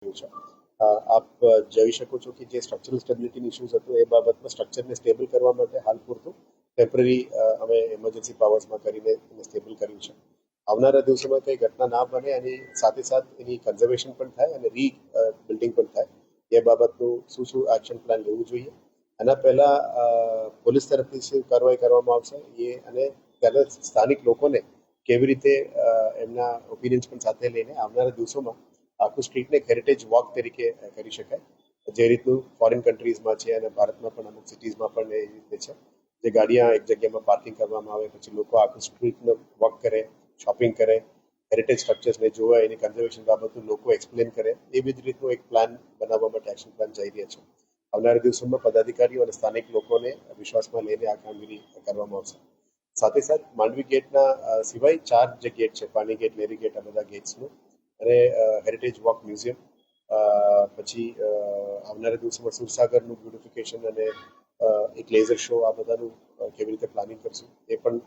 છે. આપ જોઈ શકો છો કે જે સ્ટ્રક્ચરલ સ્ટેબિલિટી ઇશ્યુઝ હતો એ બાબતમાં સ્ટ્રક્ચરને સ્ટેબલ કરવા માટે હાલ પૂરતું ટેમ્પરરી અમે ઇમરજન્સી પાવર્સમાં કરીને એને સ્ટેબલ કર્યું છે. આવનારા દિવસોમાં કંઈ ઘટના ના બને અને સાથે એની કન્ઝર્વેશન પણ થાય અને બિલ્ડિંગ પણ થાય એ બાબતનું શું એક્શન પ્લાન લેવું જોઈએ. એના પહેલા પોલીસ તરફથી શું કાર્યવાહી કરવામાં આવશે એ અને ત્યાંના સ્થાનિક લોકોને કેવી રીતે એમના ઓપિનિયન્સ પણ સાથે લઈને આવનારા દિવસોમાં આખું સ્ટ્રીટને એક હેરિટેજ વોક તરીકે કરી શકાય, જે રીતનું ફોરેન કન્ટ્રીઝમાં છે અને ભારતમાં પણ અમુક સિટીઝમાં પણ એ રીતે છે. જે ગાડીਆਂ એક જગ્યામાં પાર્કિંગ કરવામાં આવે પછી લોકો આખું સ્ટ્રીટનો વોક કરે, શોપિંગ કરે, હેરિટેજ સ્ટ્રક્ચર્સને જોવા એની કન્ઝર્વેશન બાબતનું લોકો એક્સપ્લેન કરે, એવી જ રીતનું એક પ્લાન બનાવવા માટે એક્શન પ્લાન જઈ રહ્યા છે. આવનારા દિવસોમાં પદાધિકારીઓ અને સ્થાનિક લોકોને વિશ્વાસમાં લઈને આ કામગીરી કરવામાં આવશે. સાથે માંડવી ગેટના સિવાય 4 જે ગેટ છે, પાણી ગેટ, લેરી ગેટ, આ બધા ગેટ્સનું અને હેરિટેજ વોક મ્યુઝિયમ, પછી આવનારા દિવસોમાં સુરસાગરનું બ્યુટિફિકેશન અને એક લેઝર શો, આ બધાનું કેવી રીતે પ્લાનિંગ કરશું એ પણ